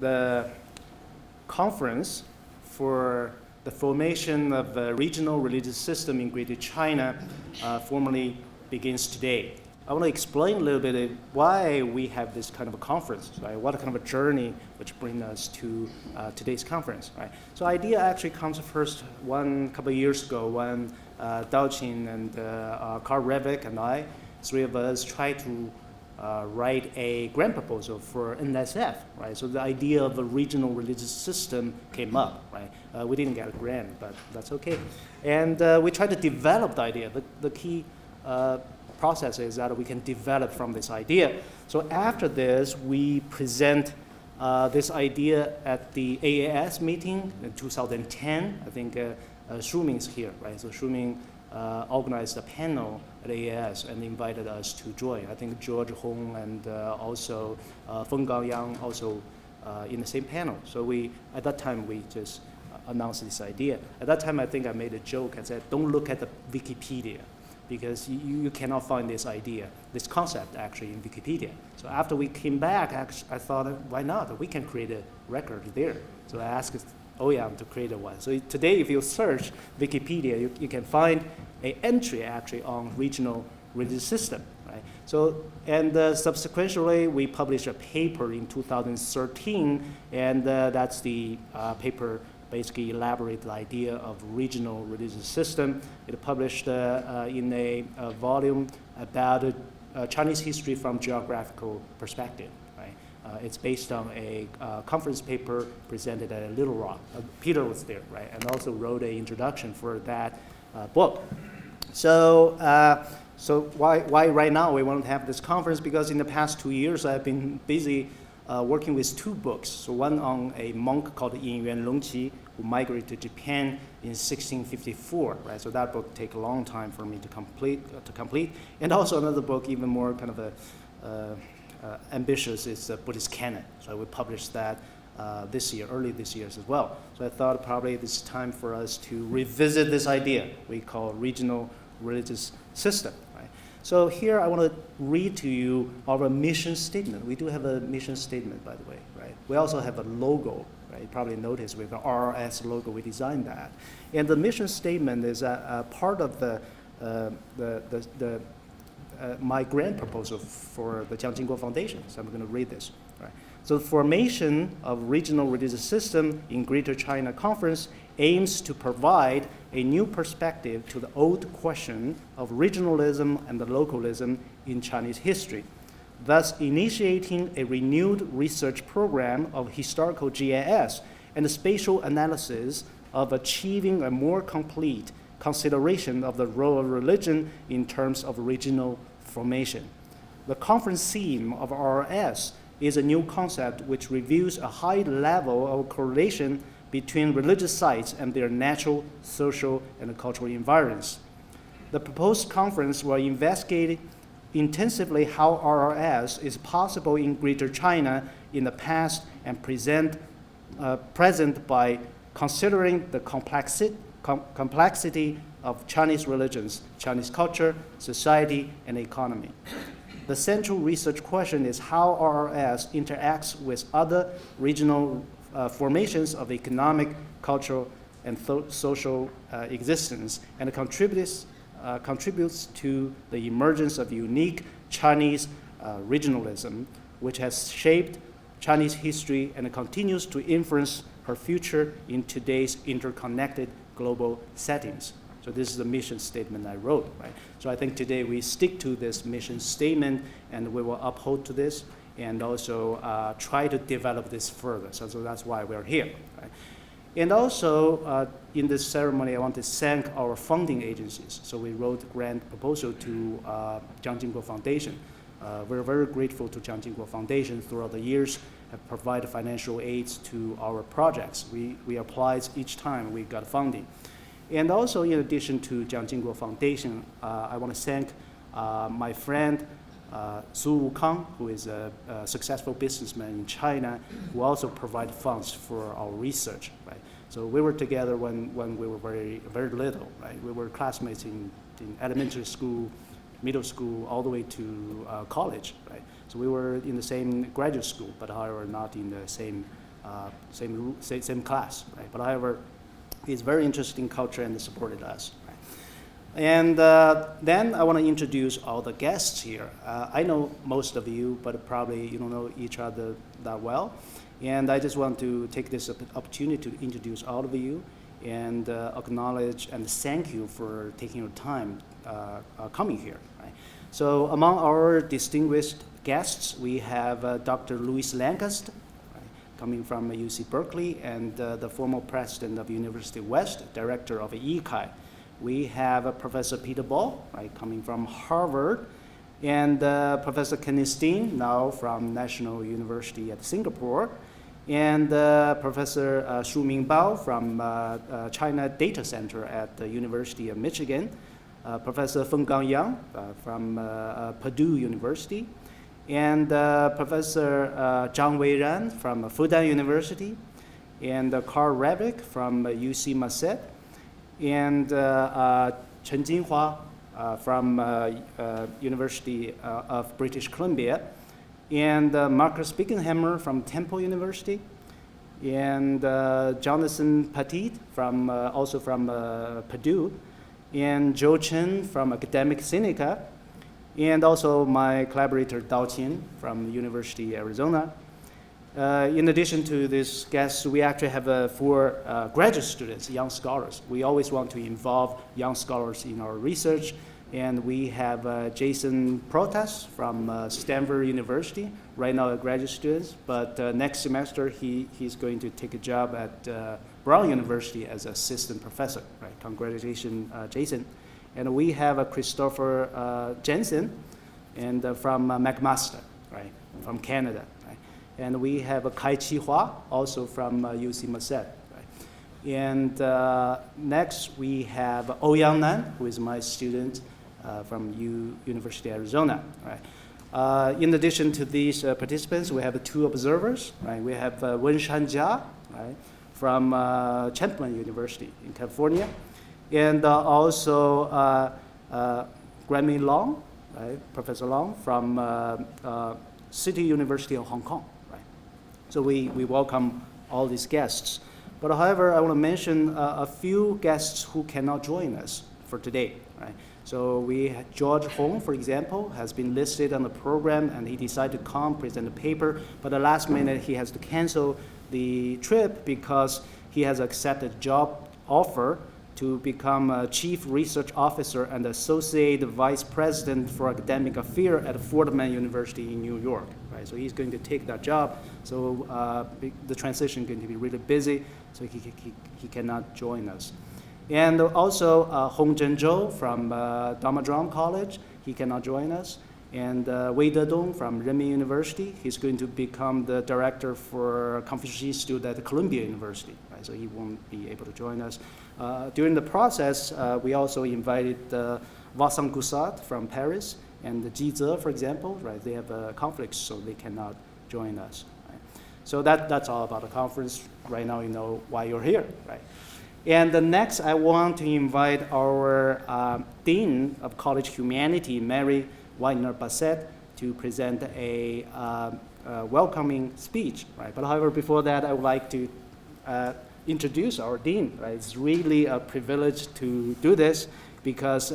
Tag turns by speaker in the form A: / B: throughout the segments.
A: the conference for the formation of a regional religious system in Greater China formally begins today. I want to explain a little bit why we have this kind of a conference, right? What kind of a journey which brings us to today's conference, right? So idea actually comes first couple of years ago when Daoqin and Karl Revik and I, three of us, tried to write a grant proposal for NSF, right? So the idea of a regional religious system came up, right? We didn't get a grant, but that's okay. And we tried to develop the idea. The key process is that we can develop from this idea. So after this, we present this idea at the AAS meeting in 2010. I think Shuming's here, right? So Shuming organized a panel at AAS and invited us to join. I think George Hong and also Feng Gaoyang also in the same panel. So at that time, we just announced this idea. At that time, I think I made a joke. I said, don't look at the Wikipedia, because you cannot find this idea, this concept actually in Wikipedia. So after we came back, I thought, why not? We can create a record there. So I asked Ouyang to create one. So today, if you search Wikipedia, you can find an entry actually on regional religious system, right? So, and subsequently, we published a paper in 2013, and that's the paper basically elaborate the idea of regional religious system. It published in a volume about Chinese history from geographical perspective. Right? It's based on a conference paper presented at Little Rock. Peter was there, right? And also wrote an introduction for that book. So, so why right now we want to have this conference? Because in the past 2 years, I've been busy working with two books. So one on a monk called Yin Yuan Longqi, who migrated to Japan in 1654, right? So that book took a long time for me to complete. And also another book, even more kind of ambitious, is the Buddhist Canon. So we published that this year, early this year as well. So I thought probably it's time for us to revisit this idea we call regional religious system. So here I want to read to you our mission statement. We do have a mission statement, by the way, right? We also have a logo, right? You probably noticed with the RRS logo, we designed that. And the mission statement is a part of my grant proposal for the Jiang Jingguo Foundation. So I'm going to read this, right? So the formation of regional religious system in Greater China Conference aims to provide a new perspective to the old question of regionalism and the localism in Chinese history, thus initiating a renewed research program of historical GIS and the spatial analysis of achieving a more complete consideration of the role of religion in terms of regional formation. The conference theme of RRS is a new concept which reveals a high level of correlation between religious sites and their natural, social, and cultural environments. The proposed conference will investigate intensively how RRS is possible in Greater China in the past and present by considering the complexity of Chinese religions, Chinese culture, society, and economy. The central research question is how RRS interacts with other regional formations of economic, cultural, and social existence, and contributes to the emergence of unique Chinese regionalism, which has shaped Chinese history and continues to influence her future in today's interconnected global settings. So this is the mission statement I wrote, right? So I think today we stick to this mission statement, and we will uphold to this, and also try to develop this further. So that's why we're here, right? And also, in this ceremony, I want to thank our funding agencies. So we wrote a grant proposal to Jiang Jingguo Foundation. We're very grateful to Jiang Jingguo Foundation throughout the years have provided financial aids to our projects. We applied each time we got funding. And also, in addition to Jiang Jingguo Foundation, I want to thank my friend, Su Wukang, who is a successful businessman in China, who also provided funds for our research, right? So we were together when we were very, very little, right? We were classmates in elementary school, middle school, all the way to college, right? So we were in the same graduate school, but however not in the same same class, right? But however, he's very interested in culture and supported us. Right? And then I want to introduce all the guests here. I know most of you, but probably you don't know each other that well. And I just want to take this opportunity to introduce all of you and acknowledge and thank you for taking your time coming here. Right? So among our distinguished guests, we have Dr. Louis Lancaster, right, coming from UC Berkeley, and the former president of University West, director of ECAI. We have Professor Peter Ball, right, coming from Harvard, and Professor Kenny Steen, now from National University at Singapore, and Professor Shuming Bao from China Data Center at the University of Michigan, Professor Fenggang Yang from Purdue University, and Professor Zhang Weiran from Fudan University, and Carl Revick from UC Masset, and Chen Jinhua from University of British Columbia, and Marcus Bickenhammer from Temple University, and Jonathan Petit from also from Purdue, and Joe Chen from Academic Seneca, and also my collaborator Dao Qin from University of Arizona. In addition to these guests, we actually have 4 graduate students, young scholars. We always want to involve young scholars in our research. And we have Jason Protas from Stanford University, right now a graduate student, but next semester he's going to take a job at Brown University as assistant professor, right? Congratulations, Jason. And we have Christopher Jensen and from McMaster, right, from Canada, right? And we have Kai Chi Hua, also from UC Masset, right? And next we have Ouyang Nan, who is my student from University of Arizona, right? In addition to these participants, we have 2 observers, right? We have Wenshan Jia, right, from Champlain University in California, and also Grammy Long, right, Professor Long from City University of Hong Kong, right? So we welcome all these guests. But however, I want to mention a few guests who cannot join us for today, right? So we had George Hong, for example, has been listed on the program, and he decided to come present a paper, but at the last minute he has to cancel the trip because he has accepted a job offer to become a chief research officer and associate vice president for academic affairs at Fordham University in New York, right? So he's going to take that job. So the transition is going to be really busy, so he cannot join us. And also Hong Zhenzhou from Dharma Drum College, he cannot join us. And Wei Dedong from Renmin University, he's going to become the director for Confucius Institute at Columbia University, right? So he won't be able to join us. During the process, we also invited Vincent Goussat from Paris and Ji Ze, for example, right? They have conflicts, so they cannot join us, right? So that's all about the conference. Right now, you know why you're here, right? And next, I want to invite our Dean of College Humanities, Mary Wildner-Bassett, to present a welcoming speech, right? But however, before that, I would like to introduce our Dean, right? It's really a privilege to do this because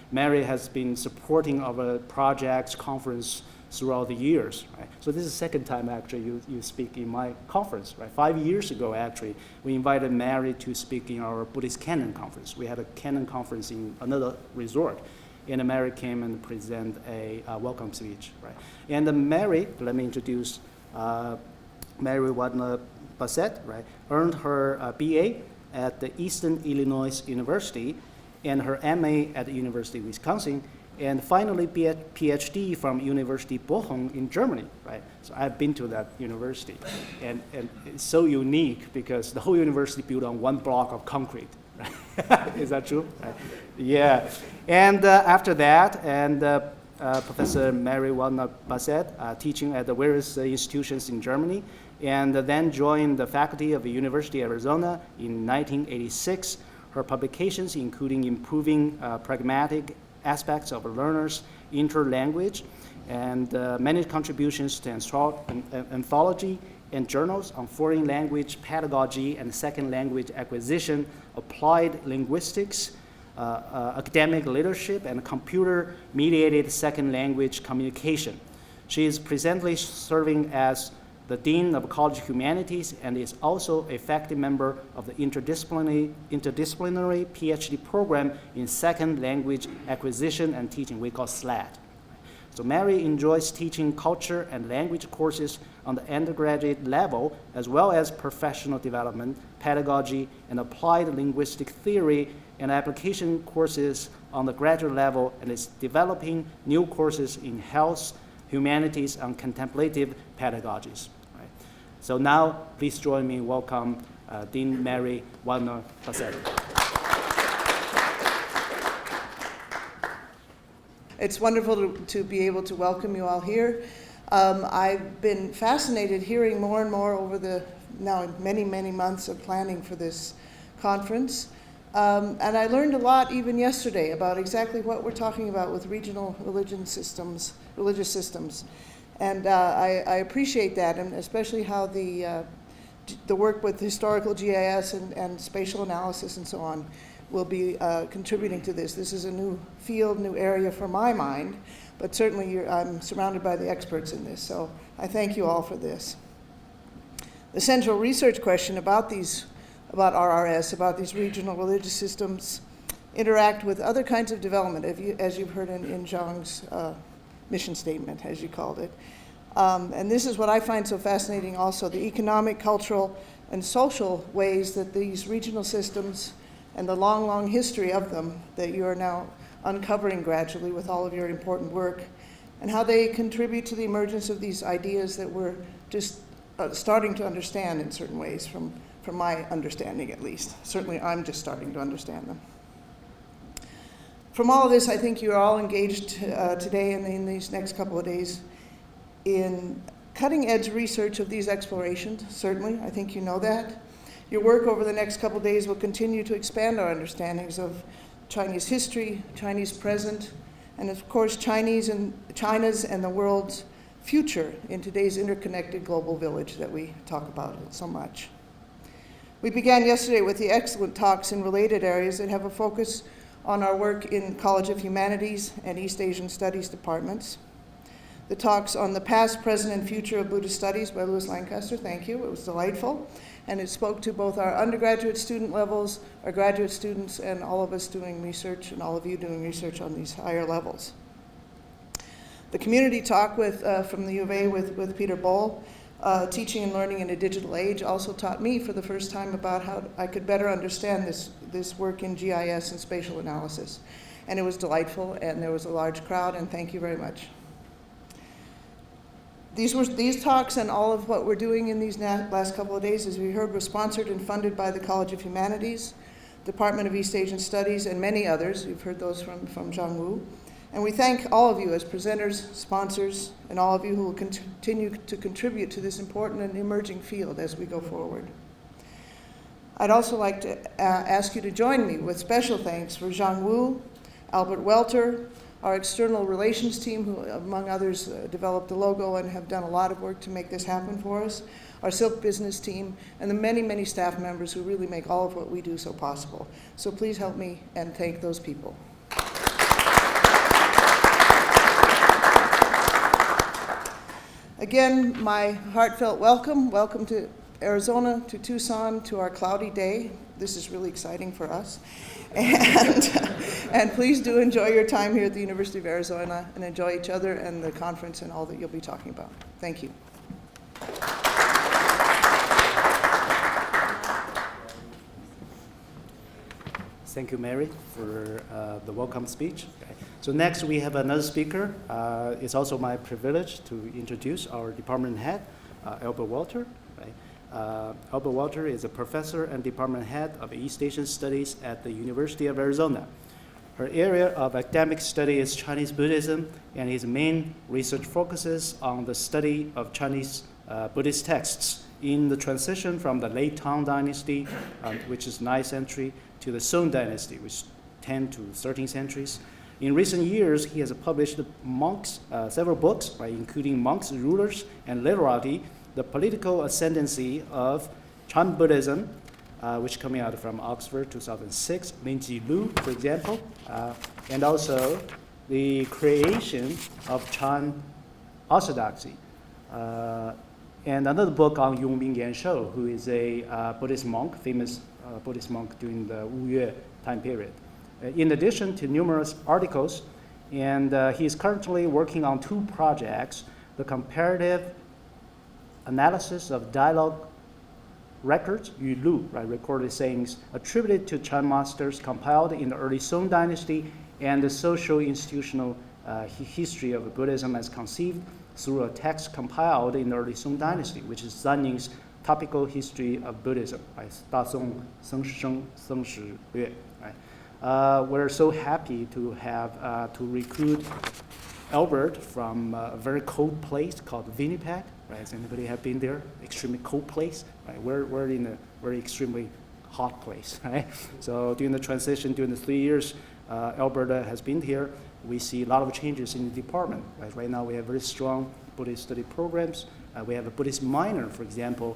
A: Mary has been supporting our projects, conference throughout the years, right? So this is the second time actually you speak in my conference, right? 5 years ago, actually, we invited Mary to speak in our Buddhist Canon conference. We had a Canon conference in another resort, and Mary came and present a welcome speech, right? And Mary, let me introduce Mary Wildner-Bassett, right? Earned her BA at the Eastern Illinois University and her MA at the University of Wisconsin, and finally PhD from University Bochum in Germany, right? So I've been to that university, and it's so unique because the whole university built on 1 block of concrete, right? Is that true? Right. Yeah, and after that, and Professor Mary Wildner-Bassett teaching at the various institutions in Germany, and then joined the faculty of the University of Arizona in 1986. Her publications, including improving pragmatic aspects of learners' interlanguage, and many contributions to anthropology and journals on foreign language pedagogy and second language acquisition, applied linguistics, academic leadership, and computer-mediated second language communication. She is presently serving as the Dean of College of Humanities and is also a faculty member of the interdisciplinary PhD program in second language acquisition and teaching, we call SLAT. So Mary enjoys teaching culture and language courses on the undergraduate level, as well as professional development, pedagogy, and applied linguistic theory and application courses on the graduate level, and is developing new courses in health, humanities, and contemplative pedagogies. Right. So now, please join me in welcome Dean Mary Wildner-Bassett.
B: It's wonderful to be able to welcome you all here. I've been fascinated hearing more and more over the now many, many months of planning for this conference. And I learned a lot even yesterday about exactly what we're talking about with regional religious systems. And I appreciate that, and especially how the work with historical GIS and spatial analysis and so on will be contributing to this. This is a new field, new area for my mind, but certainly I'm surrounded by the experts in this, so I thank you all for this. The central research question about RRS, about these regional religious systems, interact with other kinds of development, as you've heard in Jiang's mission statement, as you called it. And this is what I find so fascinating also, the economic, cultural, and social ways that these regional systems and the long, long history of them that you are now uncovering gradually with all of your important work, and how they contribute to the emergence of these ideas that we're just starting to understand in certain ways, from my understanding at least. Certainly I'm just starting to understand them. From all of this, I think you're all engaged today and in these next couple of days in cutting-edge research of these explorations, certainly. I think you know that. Your work over the next couple of days will continue to expand our understandings of Chinese history, Chinese present, and of course China's and the world's future in today's interconnected global village that we talk about so much. We began yesterday with the excellent talks in related areas that have a focus on our work in College of Humanities and East Asian Studies departments. The talks on the past, present, and future of Buddhist studies by Louis Lancaster, thank you, it was delightful. And it spoke to both our undergraduate student levels, our graduate students, and all of us doing research, and all of you doing research on these higher levels. The community talk from the U of A with Peter Boll, Teaching and Learning in a Digital Age, also taught me for the first time about how I could better understand this work in GIS and spatial analysis. And it was delightful, and there was a large crowd, and thank you very much. These talks and all of what we're doing in these last couple of days, as we heard, were sponsored and funded by the College of Humanities, Department of East Asian Studies, and many others. You've heard those from Jiang Wu. And we thank all of you as presenters, sponsors, and all of you who will continue to contribute to this important and emerging field as we go forward. I'd also like to ask you to join me with special thanks for Jiang Wu, Albert Welter, our external relations team, who, among others, developed the logo and have done a lot of work to make this happen for us, our Silk business team, and the many, many staff members who really make all of what we do so possible. So please help me and thank those people. Again, my heartfelt welcome to Arizona, to Tucson, to our cloudy day. This is really exciting for us. And please do enjoy your time here at the University of Arizona and enjoy each other and the conference and all that you'll be talking about. Thank you.
A: Thank you, Mary, for the welcome speech. Okay. So next we have another speaker. It's also my privilege to introduce our department head, Albert Welter. Right? Albert Welter is a professor and department head of East Asian Studies at the University of Arizona. Her area of academic study is Chinese Buddhism, and his main research focuses on the study of Chinese Buddhist texts in the transition from the late Tang Dynasty, which is 9th century, to the Song Dynasty, which is 10th to 13th centuries. In recent years, he has published several books, right, including Monks, Rulers, and Literati, the political ascendancy of Chan Buddhism, which coming out from Oxford, 2006, Linji Lu, for example, and also the creation of Chan Orthodoxy. And another book on Yongbing Yanshou, who is a Buddhist monk, famous Buddhist monk during the Wu Yue time period. In addition to numerous articles, and he is currently working on 2 projects, the comparative analysis of dialogue records, Yu Lu, right, recorded sayings attributed to Chan masters compiled in the early Song dynasty, and the social institutional history of Buddhism as conceived through a text compiled in the early Song dynasty, which is Zanning's Topical History of Buddhism, right? 大宋僧生僧史略, right? We're so happy to have to recruit Albert from a very cold place called Winnipeg, right? Has anybody have been there? Extremely cold place, right? We're in a very extremely hot place, right? So during the transition, during the 3 years Alberta has been here, we see a lot of changes in the department. Right now we have very strong Buddhist study programs. We have a Buddhist minor, for example,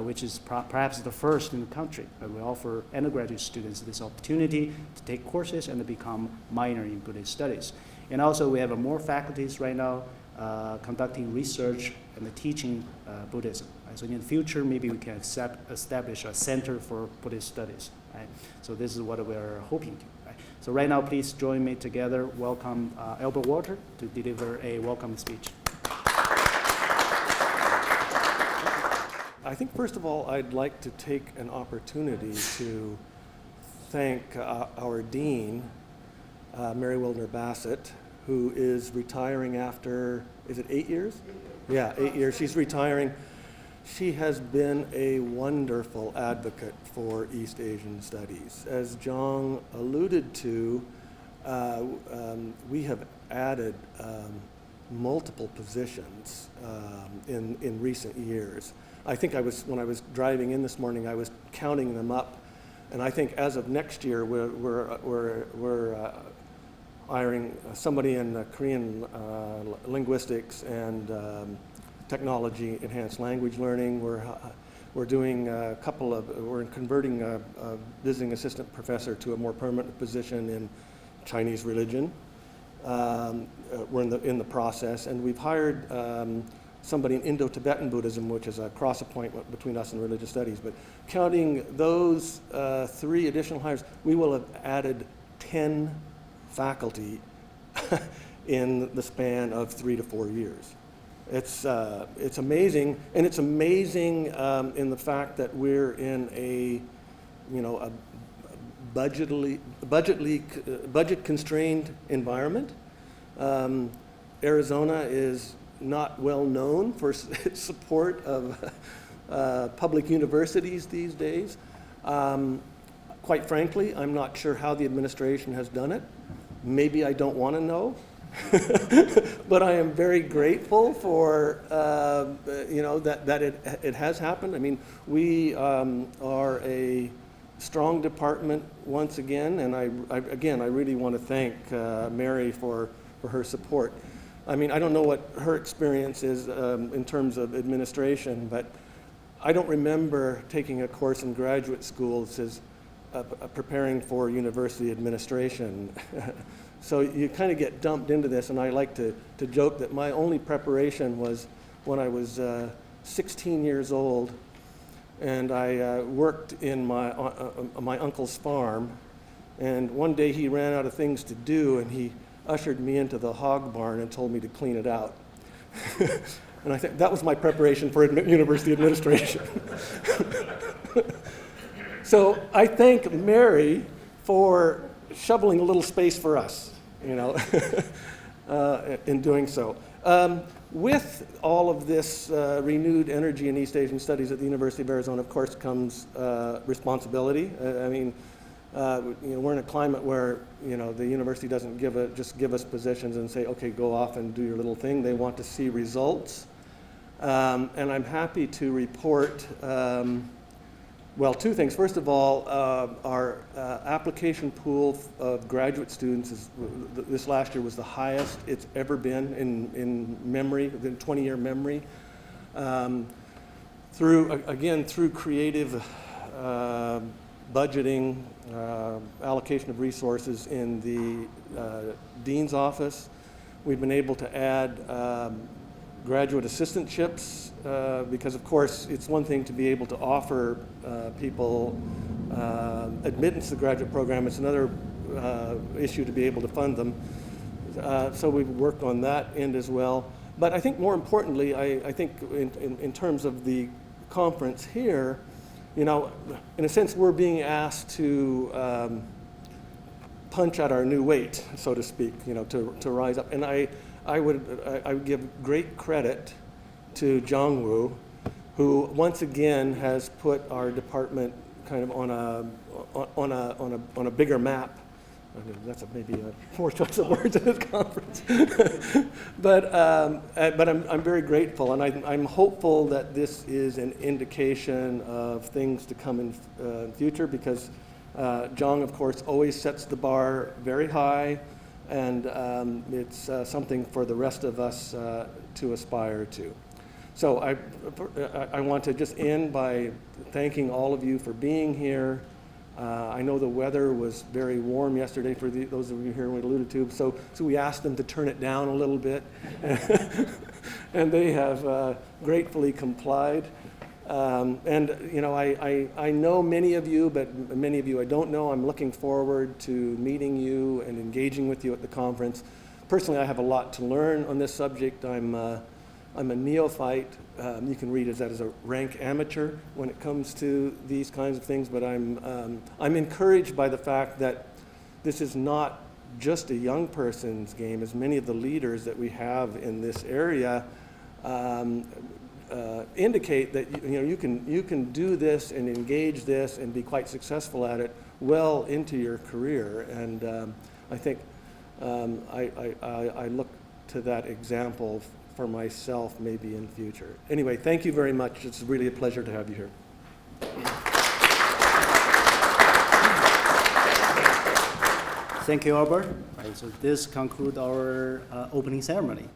A: which is perhaps the first in the country. We offer undergraduate students this opportunity to take courses and to become minor in Buddhist studies. And also we have more faculties right now conducting research and teaching Buddhism. Right? So in the future, maybe we can establish a center for Buddhist studies. Right? So this is what we're hoping to. Right? So right now, please join me together. Welcome Albert Welter to deliver a welcome speech.
C: I think, first of all, I'd like to take an opportunity to thank our dean, Mary Wildner-Bassett, who is retiring after, is it 8 years? Yeah, 8 years. She's retiring. She has been a wonderful advocate for East Asian studies. As Jiang alluded to, we have added multiple positions in recent years. I think when I was driving in this morning, I was counting them up, and I think as of next year, we're hiring somebody in Korean linguistics and technology, enhanced language learning. We're doing we're converting a visiting assistant professor to a more permanent position in Chinese religion. We're in the process, and we've hired somebody in Indo-Tibetan Buddhism, which is a cross-appointment between us and religious studies. But counting those 3 additional hires, we will have added 10 faculty in the span of 3 to 4 years. It's amazing, and it's amazing in the fact that we're in a budget-constrained environment. Arizona is not well known for its support of public universities these days. Quite frankly, I'm not sure how the administration has done it. Maybe I don't want to know. But I am very grateful for that it has happened. I mean, we are a strong department once again, and I really want to thank Mary for her support. I mean, I don't know what her experience is in terms of administration, but I don't remember taking a course in graduate school that says preparing for university administration. So you kind of get dumped into this, and I like to joke that my only preparation was when I was 16 years old, and I worked in my uncle's farm, and one day he ran out of things to do, and he ushered me into the hog barn and told me to clean it out. And I think that was my preparation for university administration. So I thank Mary for shoveling a little space for us, in doing so. With all of this renewed energy in East Asian studies at the University of Arizona, of course, comes responsibility. We're in a climate where the university doesn't just give us positions and say, okay, go off and do your little thing. They want to see results, and I'm happy to report. Well, 2 things. First of all, our application pool of graduate students this last year was the highest it's ever been in memory, within 20-year memory. through creative budgeting, allocation of resources in the Dean's office, we've been able to add graduate assistantships because, of course, it's one thing to be able to offer people admittance to the graduate program. It's another issue to be able to fund them. So we've worked on that end as well. But I think more importantly, I think in terms of the conference here, you know, in a sense, we're being asked to punch at our new weight, so to speak, you know, to rise up. And I would give great credit to Jiang, who once again has put our department kind of on a bigger map. I mean, that's maybe a poor choice of words at this conference. but I'm very grateful, and I'm hopeful that this is an indication of things to come in the future, because Jiang, of course, always sets the bar very high, and it's something for the rest of us to aspire to. So I want to just end by thanking all of you for being here. I know the weather was very warm yesterday for those of you here we alluded to, so we asked them to turn it down a little bit, and they have gratefully complied. And you know, I know many of you, but many of you I don't know. I'm looking forward to meeting you and engaging with you at the conference. Personally, I have a lot to learn on this subject. I'm a neophyte. You can read it as a rank amateur when it comes to these kinds of things, but I'm encouraged by the fact that this is not just a young person's game, as many of the leaders that we have in this area indicate that you can do this and engage this and be quite successful at it well into your career. And I think I look to that example for myself maybe in the future. Anyway, thank you very much. It's really a pleasure to have you here.
A: Thank you, Albert. Right, so this concludes our opening ceremony.